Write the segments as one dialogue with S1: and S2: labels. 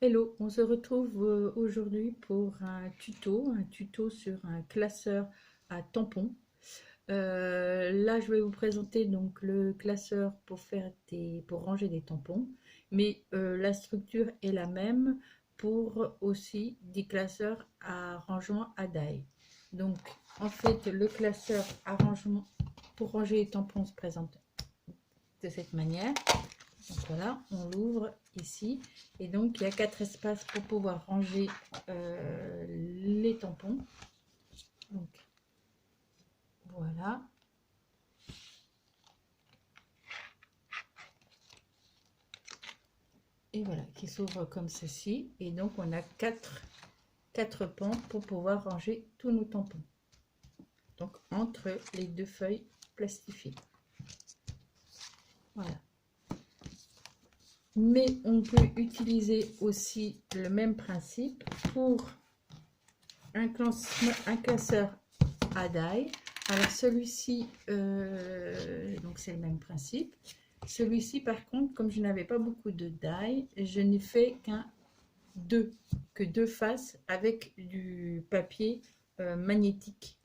S1: Hello, on se retrouve aujourd'hui pour un tuto sur un classeur à tampons. Là, je vais vous présenter donc le classeur pour ranger des tampons, mais la structure est la même pour aussi des classeurs à rangement à die. Donc, en fait, le classeur à rangement pour ranger les tampons se présente de cette manière. Donc voilà, on l'ouvre ici et donc il y a 4 espaces pour pouvoir ranger les tampons. Donc voilà, et voilà, qui s'ouvre comme ceci. Et donc on a 4 pans pour pouvoir ranger tous nos tampons. Donc entre les deux feuilles plastifiées. Voilà. Mais on peut utiliser aussi le même principe pour un classeur à die. Alors celui-ci, donc c'est le même principe. Celui-ci par contre, comme je n'avais pas beaucoup de die, je n'ai fait que deux faces avec du papier magnétique.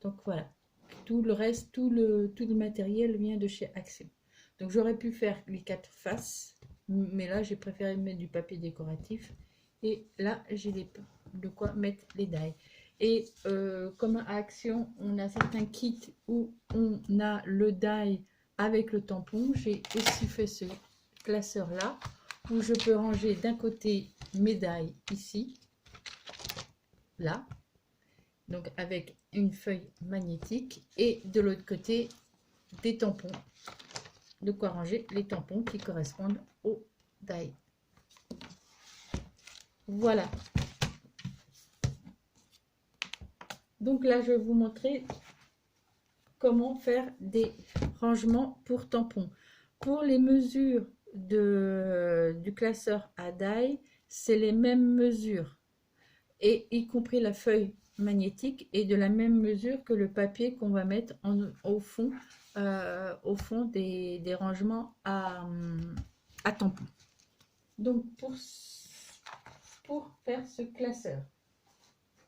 S1: Donc voilà, tout le reste, tout le matériel vient de chez Action. Donc j'aurais pu faire les 4 faces, mais là j'ai préféré mettre du papier décoratif. Et là j'ai de quoi mettre les die. Et comme à Action, on a certains kits où on a le die avec le tampon. J'ai aussi fait ce classeur là, où je peux ranger d'un côté mes die ici, là, donc avec une feuille magnétique, et de l'autre côté des tampons, de quoi ranger les tampons qui correspondent au die. Voilà, donc là je vais vous montrer comment faire des rangements pour tampons. Pour les mesures du classeur à die, c'est les mêmes mesures, et y compris la feuille magnétique est de la même mesure que le papier qu'on va mettre au fond des rangements à tampons. Donc pour faire ce classeur,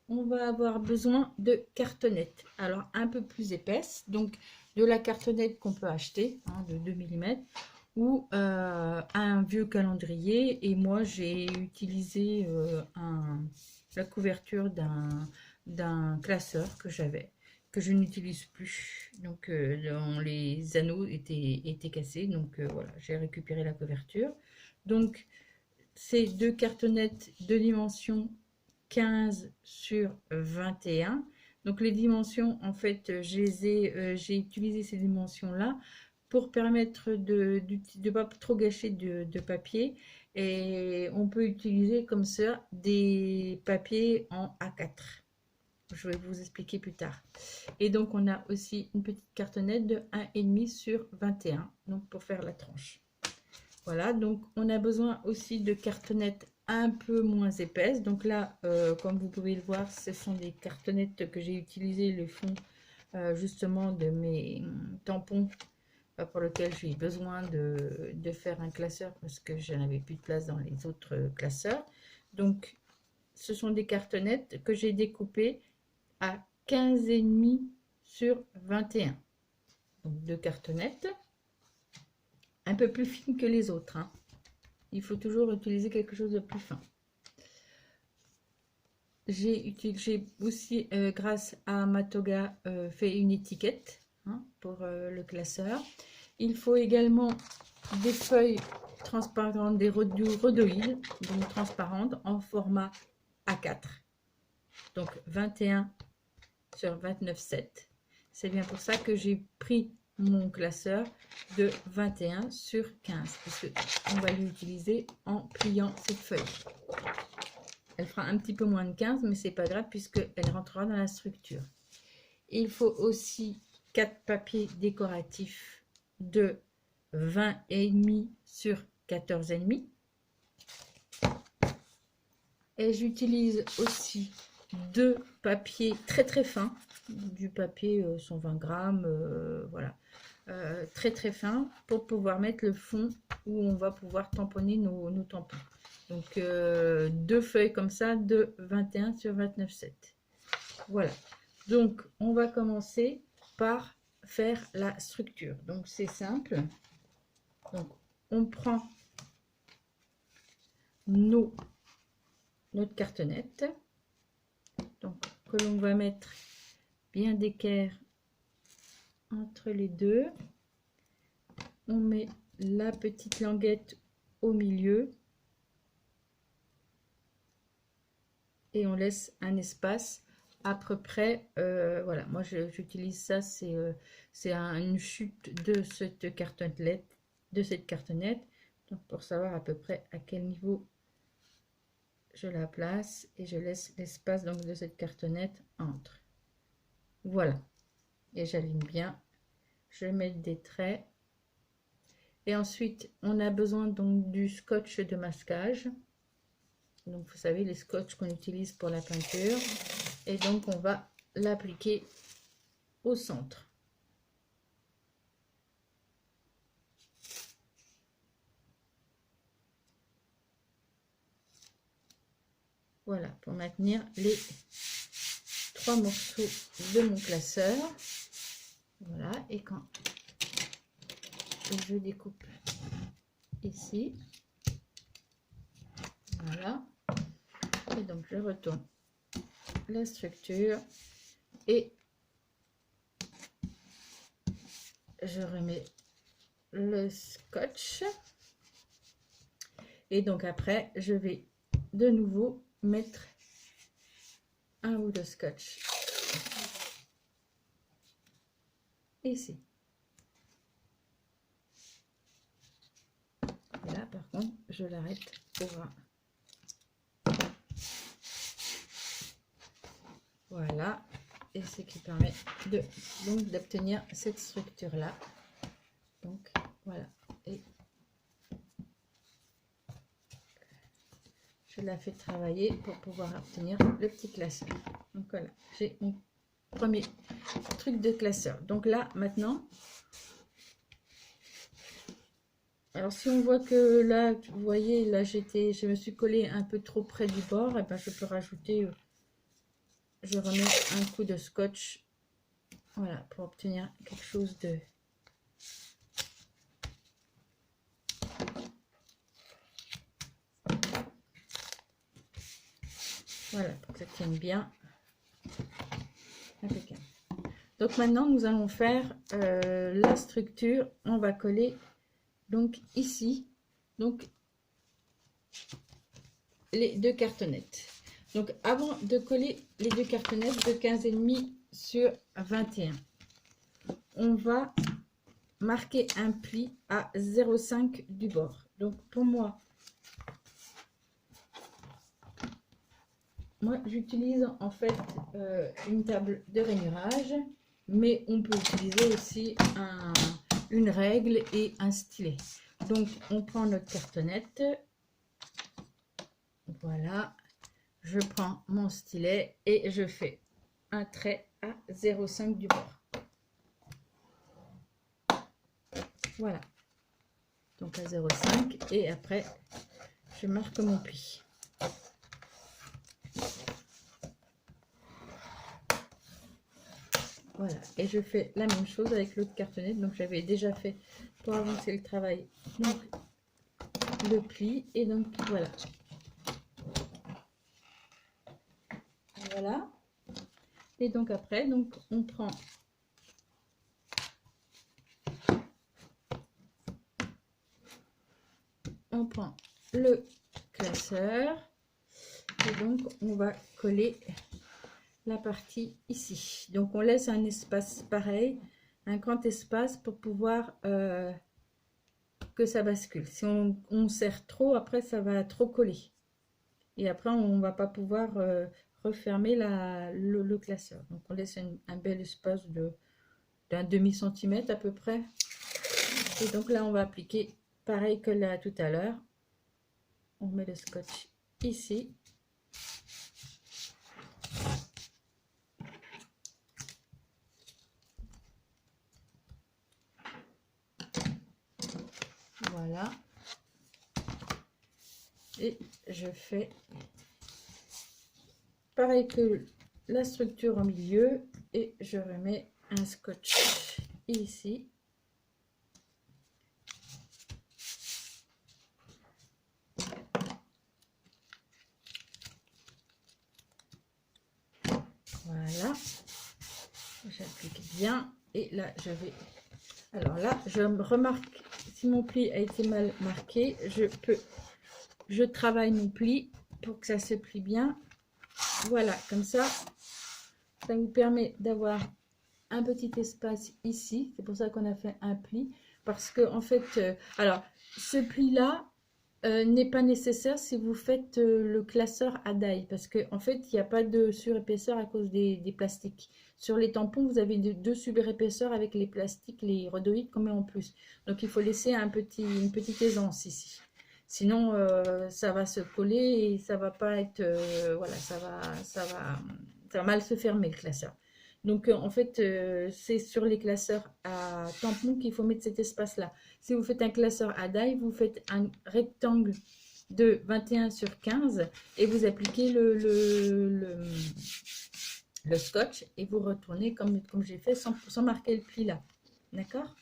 S1: on va avoir besoin de cartonnettes, alors un peu plus épaisse, donc de la cartonnette qu'on peut acheter, de 2 mm, ou un vieux calendrier. Et moi j'ai utilisé la couverture d'un classeur que j'avais, que je n'utilise plus, donc dont les anneaux étaient cassés, donc voilà, j'ai récupéré la couverture. Donc ces deux cartonnettes de dimension 15 sur 21. Donc les dimensions, en fait, j'ai utilisé ces dimensions-là pour permettre de ne pas trop gâcher de papier. Et on peut utiliser comme ça des papiers en A4. Je vais vous expliquer plus tard. Et donc on a aussi une petite cartonnette de 1,5 sur 21, donc pour faire la tranche. Voilà, donc on a besoin aussi de cartonnettes un peu moins épaisses. Donc là, comme vous pouvez le voir, ce sont des cartonnettes que j'ai utilisées, le fond justement de mes tampons pour lequel j'ai besoin de faire un classeur parce que je n'avais plus de place dans les autres classeurs. Donc ce sont des cartonnettes que j'ai découpées à 15,5 sur 21. Donc deux cartonnettes un peu plus fines que les autres, hein. Il faut toujours utiliser quelque chose de plus fin. J'ai aussi, grâce à Matoga, fait une étiquette pour le classeur. Il faut également des feuilles transparentes, du rhodoïdes, donc transparentes, en format A4. Donc 21 sur 29,7. C'est bien pour ça que j'ai pris mon classeur de 21 sur 15, parce qu'on va l'utiliser en pliant cette feuille. Elle fera un petit peu moins de 15, mais c'est pas grave puisqu'elle rentrera dans la structure. Il faut aussi 4 papiers décoratifs de 20,5 sur 14,5. Et j'utilise aussi 2 papiers très très fins, du papier 120 grammes, voilà, très très fin pour pouvoir mettre le fond où on va pouvoir tamponner nos tampons. Donc 2 feuilles comme ça de 21 sur 29,7. Voilà. Donc on va commencer par faire la structure. Donc c'est simple. Donc on prend notre cartonnette, donc que l'on va mettre bien d'équerre entre les deux. On met la petite languette au milieu et on laisse un espace à peu près. Voilà, moi j'utilise ça, c'est une chute de cette cartonnette, donc pour savoir à peu près à quel niveau je la place, et je laisse l'espace donc de cette cartonnette entre. Voilà, et j'aligne bien, je vais mettre des traits, et ensuite on a besoin donc du scotch de masquage. Donc vous savez, les scotch qu'on utilise pour la peinture, et donc on va l'appliquer au centre. Voilà, pour maintenir les 3 morceaux de mon classeur. Voilà, et quand je découpe ici, voilà, et donc je retourne la structure et je remets le scotch, et donc après je vais de nouveau mettre un bout de scotch ici. Et là par contre je l'arrête pour un. Voilà, et ce qui permet d'obtenir cette structure là. Donc voilà, et je la fais travailler pour pouvoir obtenir le petit classeur. Donc voilà, j'ai mon premier truc de classeur. Donc là maintenant, alors si on voit que là, vous voyez, là je me suis collée un peu trop près du bord, et ben je peux rajouter, je remets un coup de scotch, voilà, pour obtenir quelque chose de voilà, pour que ça tienne bien. Impeccable. Donc maintenant nous allons faire la structure. On va coller donc ici donc les 2 cartonnettes. Donc avant de coller les 2 cartonnettes de 15,5 sur 21, on va marquer un pli à 0,5 du bord. Donc pour moi j'utilise en fait une table de rainurage, mais on peut utiliser aussi une règle et un stylet. Donc on prend notre cartonnette, voilà, je prends mon stylet et je fais un trait à 0,5 du bord. Voilà, donc à 0,5, et après je marque mon pli. Voilà, et je fais la même chose avec l'autre cartonnette. Donc j'avais déjà fait pour avancer le travail, donc le pli, et donc voilà. Voilà, et donc après donc on prend le classeur, et donc on va coller la partie ici. Donc on laisse un espace pareil, un grand espace pour pouvoir que ça bascule. Si on serre trop, après ça va trop coller, et après on va pas pouvoir refermer le classeur. Donc on laisse un bel espace d'un demi-centimètre à peu près, et donc là on va appliquer pareil que là tout à l'heure. On met le scotch ici, Voilà. Et je fais pareil que la structure au milieu et je remets un scotch ici. Voilà, j'applique bien et là je vais, alors là je me remarque si mon pli a été mal marqué, je travaille mon pli pour que ça se plie bien. Voilà, comme ça vous permet d'avoir un petit espace ici. C'est pour ça qu'on a fait un pli, parce que en fait alors ce pli là n'est pas nécessaire si vous faites le classeur à die, parce que en fait il n'y a pas de surépaisseur à cause des plastiques. Sur les tampons vous avez deux surépaisseurs avec les plastiques, les rhodoïdes qu'on met en plus, donc il faut laisser une petite aisance ici, sinon ça va se coller et ça va pas être voilà, ça va mal se fermer le classeur. Donc en fait c'est sur les classeurs à tampons qu'il faut mettre cet espace là. Si vous faites un classeur à die, vous faites un rectangle de 21 sur 15 et vous appliquez le scotch et vous retournez comme j'ai fait sans marquer le pli là. D'accord?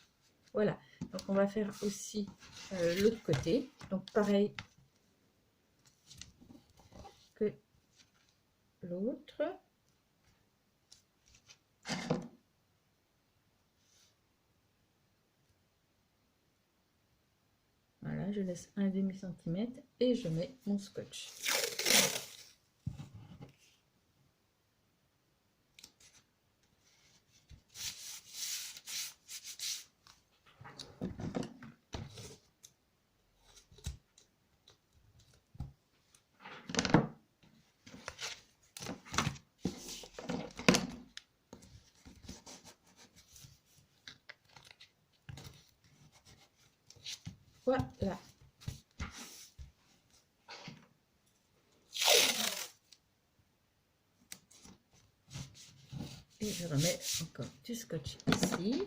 S1: Voilà. Donc on va faire aussi l'autre côté. Donc pareil que l'autre. Voilà, je laisse un demi-centimètre et je mets mon scotch. Voilà. Et je remets encore du scotch ici.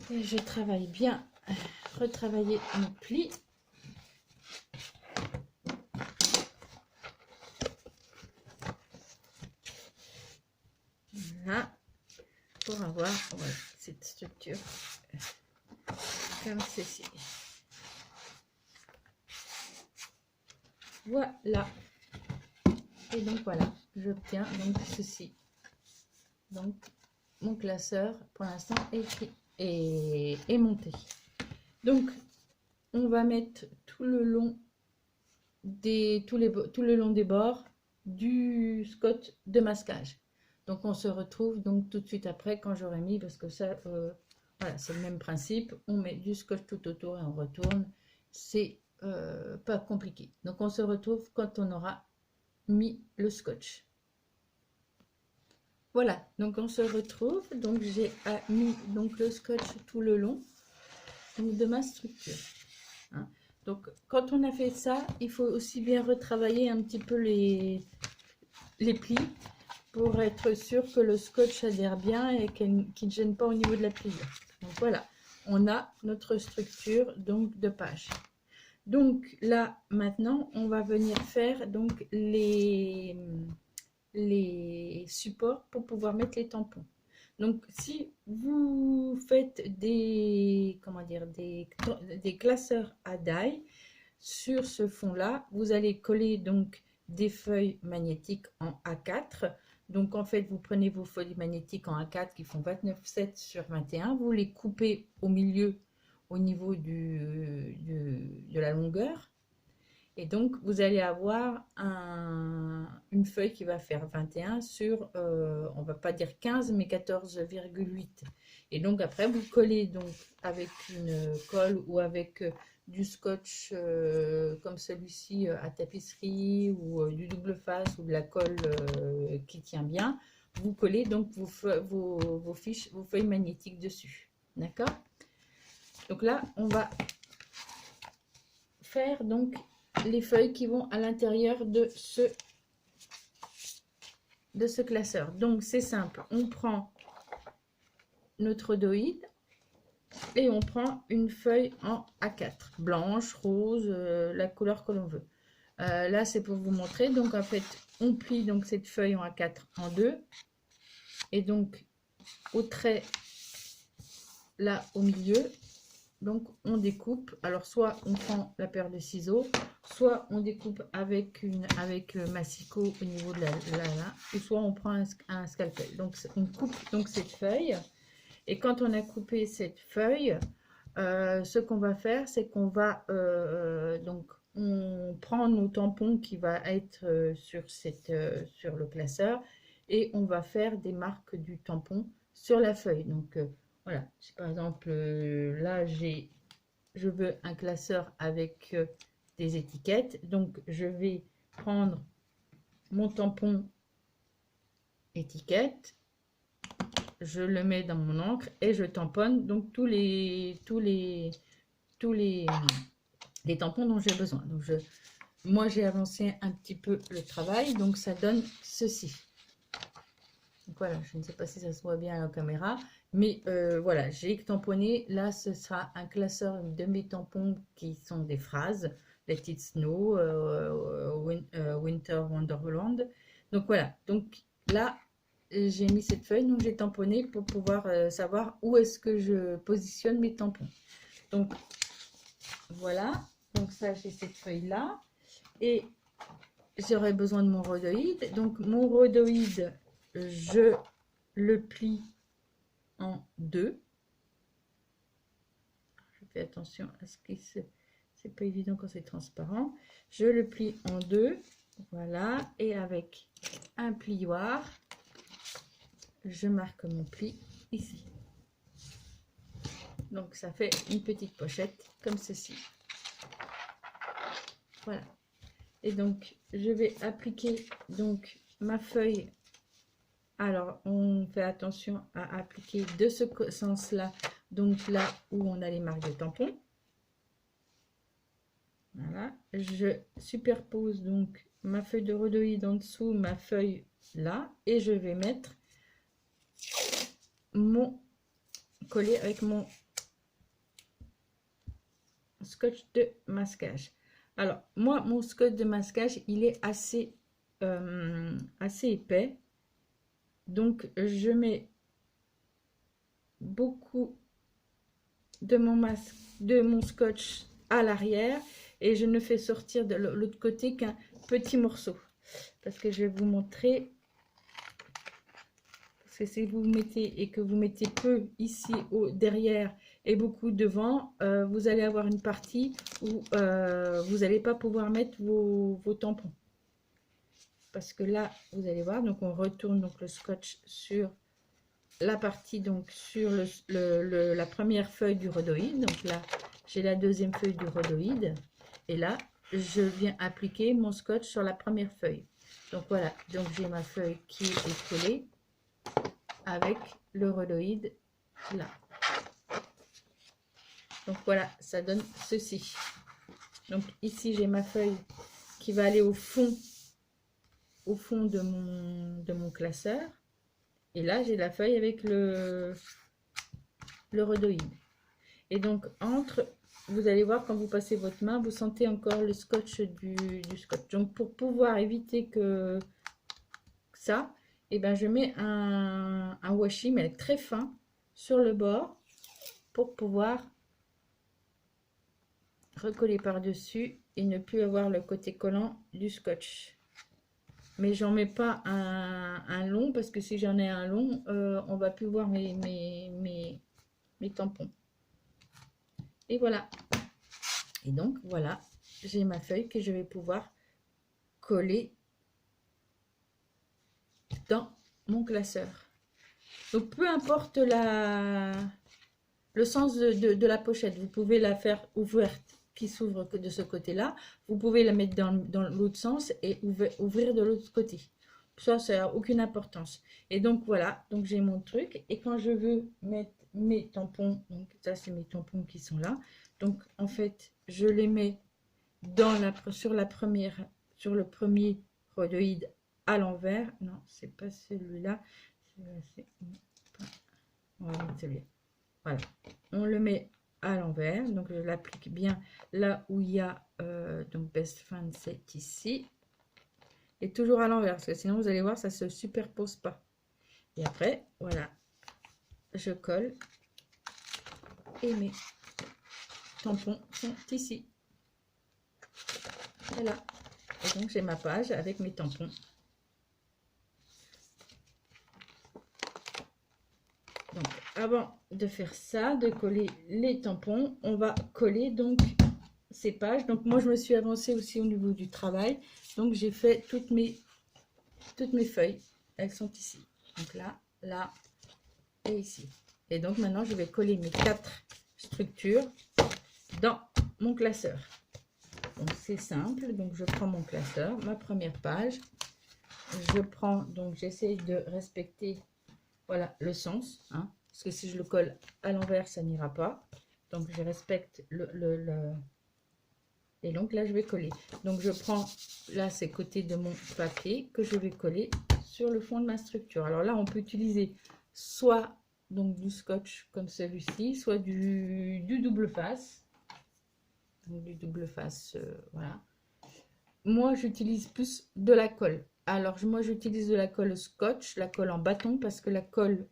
S1: Et je travaille bien, retravailler mon pli. Voilà, pour avoir cette structure comme ceci. Voilà. Et donc voilà, j'obtiens donc ceci. Donc mon classeur pour l'instant est monté. Donc on va mettre tout le long des bords du scotch de masquage. Donc on se retrouve donc tout de suite après quand j'aurai mis, parce que ça voilà, c'est le même principe, on met du scotch tout autour et on retourne, c'est pas compliqué. Donc on se retrouve quand on aura mis le scotch. Voilà, donc on se retrouve, donc j'ai mis donc le scotch tout le long donc de ma structure, hein. Donc quand on a fait ça, il faut aussi bien retravailler un petit peu les plis pour être sûr que le scotch adhère bien et qu'il ne gêne pas au niveau de la pliure. Donc voilà, on a notre structure donc de page. Donc là maintenant on va venir faire donc les supports pour pouvoir mettre les tampons. Donc si vous faites des classeurs à die sur ce fond là, vous allez coller donc des feuilles magnétiques en A4. Donc en fait vous prenez vos feuilles magnétiques en A4 qui font 29,7 sur 21, vous les coupez au milieu au niveau de la longueur, et donc vous allez avoir une feuille qui va faire 21 sur on va pas dire 15 mais 14,8. Et donc après vous collez donc avec une colle ou avec du scotch comme celui-ci à tapisserie, ou du double face, ou de la colle qui tient bien. Vous collez donc vos feuilles magnétiques dessus. D'accord? Donc là on va faire donc les feuilles qui vont à l'intérieur de de ce classeur. Donc c'est simple, on prend notre rhodoïde et on prend une feuille en A4, blanche, rose, la couleur que l'on veut. Là c'est pour vous montrer, donc en fait on plie donc cette feuille en A4 en deux, et donc au trait là au milieu, donc on découpe. Alors soit on prend la paire de ciseaux, soit on découpe avec le massicot au niveau de ou soit on prend un scalpel. Donc on coupe donc cette feuille, et quand on a coupé cette feuille, ce qu'on va faire, c'est qu'on va donc on prend nos tampons qui va être sur le classeur, et on va faire des marques du tampon sur la feuille. Donc voilà, par exemple là je veux un classeur avec des étiquettes, donc je vais prendre mon tampon étiquette, je le mets dans mon encre et je tamponne donc tous les tampons dont j'ai besoin. Donc moi j'ai avancé un petit peu le travail, donc ça donne ceci. Donc voilà, je ne sais pas si ça se voit bien à la caméra, mais voilà, j'ai tamponné. Là ce sera un classeur de mes tampons qui sont des phrases: Let It Snow, Winter Wonderland. Donc voilà, donc là j'ai mis cette feuille, donc j'ai tamponné pour pouvoir savoir où est-ce que je positionne mes tampons. Donc voilà, donc ça j'ai cette feuille là, et j'aurai besoin de mon rhodoïde. Donc mon rhodoïde, je le plie en deux. Je fais attention à ce que c'est pas évident quand c'est transparent. Je le plie en deux, voilà, et avec un plioir, je marque mon pli ici. Donc ça fait une petite pochette comme ceci. Voilà. Et donc je vais appliquer donc ma feuille. Alors on fait attention à appliquer de ce sens là, donc là où on a les marques de tampons. Voilà, je superpose donc ma feuille de rhodoïde en dessous, ma feuille là, et je vais mettre mon collier avec mon scotch de masquage. Alors moi mon scotch de masquage il est assez épais, donc je mets beaucoup de mon scotch à l'arrière, et je ne fais sortir de l'autre côté qu'un petit morceau, parce que je vais vous montrer. Parce que si vous mettez et que vous mettez peu ici derrière et beaucoup devant, vous allez avoir une partie où vous n'allez pas pouvoir mettre vos tampons. Parce que là, vous allez voir, donc on retourne donc le scotch sur la partie, donc sur la première feuille du rhodoïde. Donc là, j'ai la deuxième feuille du rhodoïde, et là, je viens appliquer mon scotch sur la première feuille. Donc voilà, donc j'ai ma feuille qui est collée avec le rhodoïde là. Donc voilà, ça donne ceci. Donc ici j'ai ma feuille qui va aller au fond de mon classeur, et là j'ai la feuille avec le rhodoïde. Et donc vous allez voir, quand vous passez votre main, vous sentez encore le scotch du scotch. Donc pour pouvoir éviter que ça, et ben je mets un washi, mais très fin, sur le bord, pour pouvoir recoller par dessus et ne plus avoir le côté collant du scotch. Mais j'en mets pas un long, parce que si j'en ai un long, on va plus voir mes tampons. Et voilà. Et donc voilà, j'ai ma feuille que je vais pouvoir coller dans mon classeur. Donc peu importe le sens de la pochette, vous pouvez la faire ouverte, qui s'ouvre de ce côté là, vous pouvez la mettre dans l'autre sens et ouvrir de l'autre côté. Ça n'a aucune importance. Et donc voilà, donc j'ai mon truc, et quand je veux mettre mes tampons, donc ça c'est mes tampons qui sont là, donc en fait je les mets sur le premier rhodoïde à l'envers. Non, c'est pas celui-là. On va mettre celui-là. Voilà. On le met à l'envers. Donc, je l'applique bien là où il y a donc Best Friend, c'est ici. Et toujours à l'envers, parce que sinon, vous allez voir, ça se superpose pas. Et après, voilà. Je colle. Et mes tampons sont ici. Voilà. Et donc, j'ai ma page avec mes tampons. Donc, avant de faire ça, de coller les tampons, on va coller donc ces pages. Donc, moi, je me suis avancée aussi au niveau du travail. Donc, j'ai fait toutes mes feuilles. Elles sont ici. Donc là, là et ici. Et donc, maintenant, je vais coller mes 4 structures dans mon classeur. Donc, c'est simple. Donc, je prends mon classeur, ma première page. Je prends, donc, j'essaie de respecter, voilà, le sens. Hein, parce que si je le colle à l'envers, ça n'ira pas. Donc, je respecte Et donc, là, je vais coller. Donc, je prends, là, c'est côté de mon papier que je vais coller sur le fond de ma structure. Alors là, on peut utiliser soit donc du scotch comme celui-ci, soit du double face. Donc, du double face, voilà. Moi, j'utilise plus de la colle. Alors, moi, j'utilise de la colle scotch, la colle en bâton, parce que la colle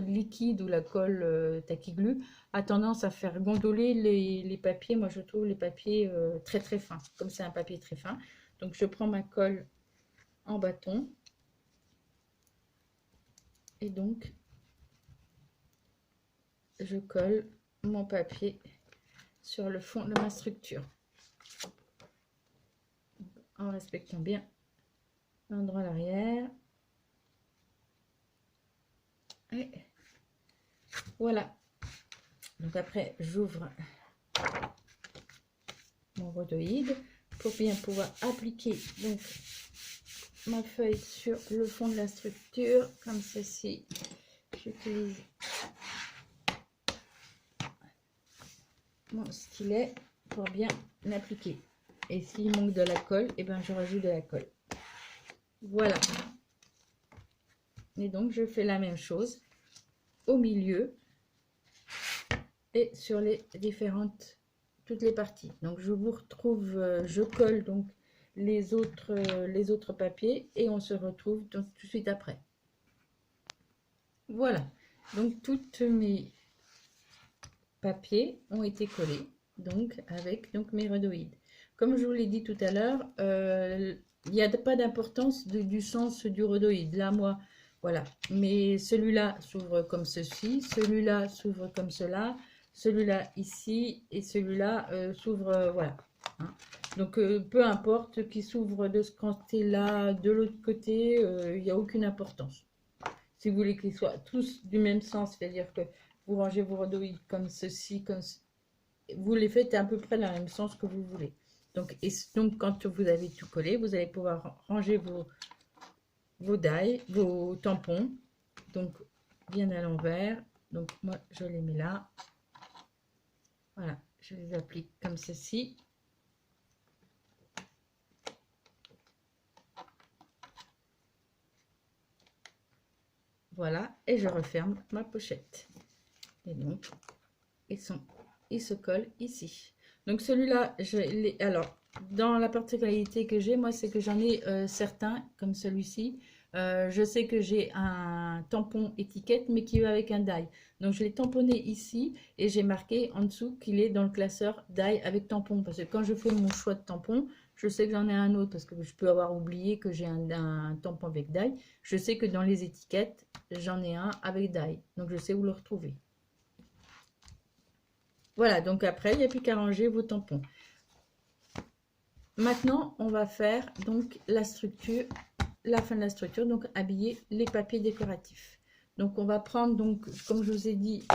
S1: liquide ou la colle tacky-glue a tendance à faire gondoler les papiers. Moi, je trouve les papiers très, très fins, comme c'est un papier très fin. Donc, je prends ma colle en bâton. Et donc, je colle mon papier sur le fond de ma structure. En respectant bien l'endroit à l'arrière. Et voilà. Donc après, j'ouvre mon rhodoïde pour bien pouvoir appliquer donc ma feuille sur le fond de la structure comme ceci. J'utilise mon stylet pour bien l'appliquer. Et s'il manque de la colle, et ben je rajoute de la colle. Voilà. Et donc je fais la même chose au milieu et sur les différentes toutes les parties. Donc je vous retrouve, je colle donc les autres papiers et on se retrouve donc tout de suite après. Voilà, donc toutes mes papiers ont été collés donc avec donc mes rhodoïdes. Comme je vous l'ai dit tout à l'heure, il n'y a pas d'importance du sens du rhodoïde. Là, moi, voilà. Mais celui-là s'ouvre comme ceci, celui-là s'ouvre comme cela, celui-là ici et celui-là s'ouvre, voilà. Hein. Donc, peu importe qui s'ouvre de ce côté-là, de l'autre côté, il n'y a aucune importance. Si vous voulez qu'ils soient tous du même sens, c'est-à-dire que vous rangez vos rhodoïdes comme ceci, vous les faites à peu près dans le même sens que vous voulez. Donc, quand vous avez tout collé, vous allez pouvoir ranger vos die, vos tampons, donc bien à l'envers. Donc, moi, je les mets là. Voilà, je les applique comme ceci. Voilà, et je referme ma pochette. Et donc, ils se collent ici. Donc celui-là, alors, dans la particularité que j'ai, moi, c'est que j'en ai certains, comme celui-ci. Je sais que j'ai un tampon étiquette, mais qui va avec un die. Donc, je l'ai tamponné ici et j'ai marqué en dessous qu'il est dans le classeur die avec tampon. Parce que quand je fais mon choix de tampon, je sais que j'en ai un autre parce que je peux avoir oublié que j'ai un tampon avec die. Je sais que dans les étiquettes, j'en ai un avec die. Donc, je sais où le retrouver. Voilà, donc après, il n'y a plus qu'à ranger vos tampons. Maintenant, on va faire donc la structure, la fin de la structure, donc habiller les papiers décoratifs. Donc, on va prendre, donc, comme je vous ai dit,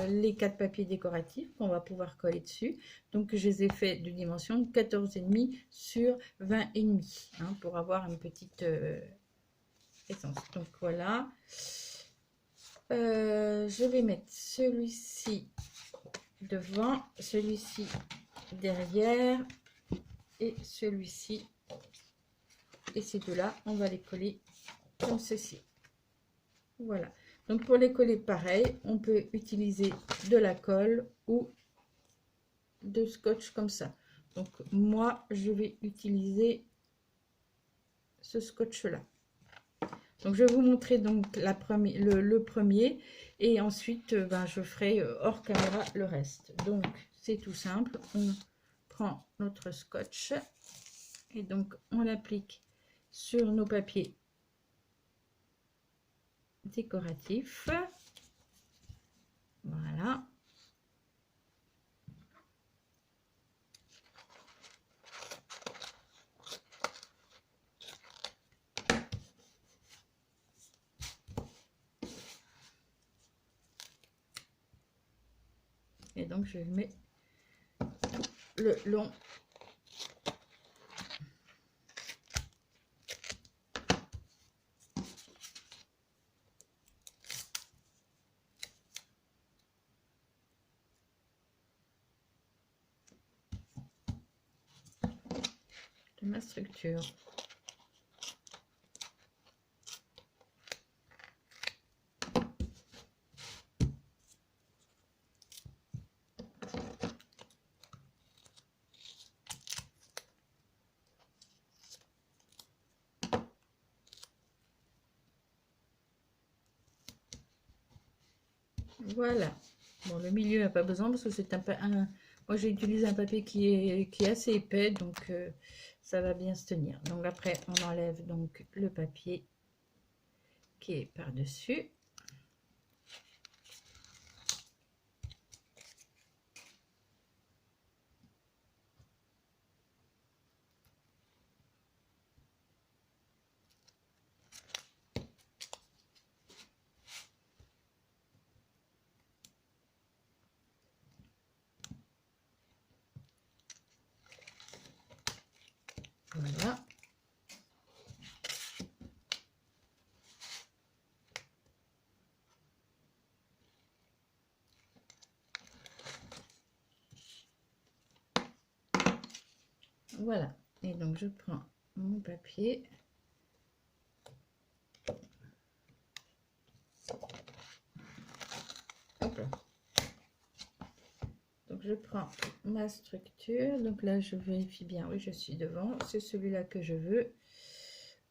S1: les 4 papiers décoratifs qu'on va pouvoir coller dessus. Donc, je les ai fait de dimension 14,5 sur 20,5 hein, pour avoir une petite essence. Donc, voilà. Je vais mettre celui-ci devant, celui-ci derrière et celui-ci et ces deux-là, on va les coller comme ceci. Voilà. Donc pour les coller pareil, on peut utiliser de la colle ou de scotch comme ça. Donc moi, je vais utiliser ce scotch-là. Donc je vais vous montrer donc le premier et ensuite je ferai hors caméra le reste. Donc c'est tout simple, on prend notre scotch et donc on l'applique sur nos papiers décoratifs. Voilà. Et donc je mets tout le long de ma structure. Voilà. Bon, le milieu n'a pas besoin parce que c'est moi j'ai utilisé un papier qui est assez épais, donc ça va bien se tenir. Donc après on enlève donc le papier qui est par dessus. Voilà. Voilà. Et donc je prends mon papier. Hop là. Donc je prends ma structure. Donc là je vérifie bien. Oui, je suis devant. C'est celui-là que je veux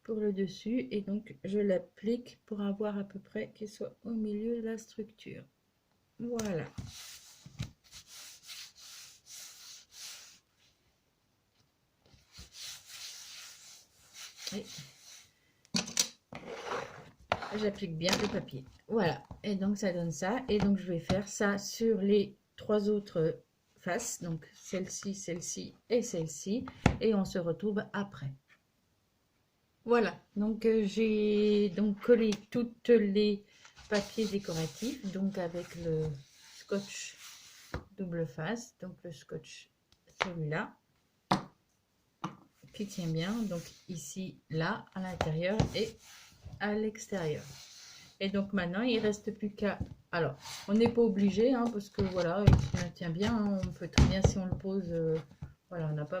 S1: pour le dessus. Et donc je l'applique pour avoir à peu près qu'il soit au milieu de la structure. Voilà. Et j'applique bien le papier. Voilà. Et donc ça donne ça. Et donc je vais faire ça sur les 3 autres faces. Donc celle-ci, celle-ci et celle-ci. Et on se retrouve après. Voilà. Donc j'ai donc collé toutes les papiers décoratifs. Donc avec le scotch double face. Donc le scotch celui-là. Qui tient bien. Donc ici, là, à l'intérieur et à l'extérieur. Et donc maintenant il reste plus qu'à, alors on n'est pas obligé parce que voilà, il tient bien, on peut très bien si on le pose, voilà, on n'a pas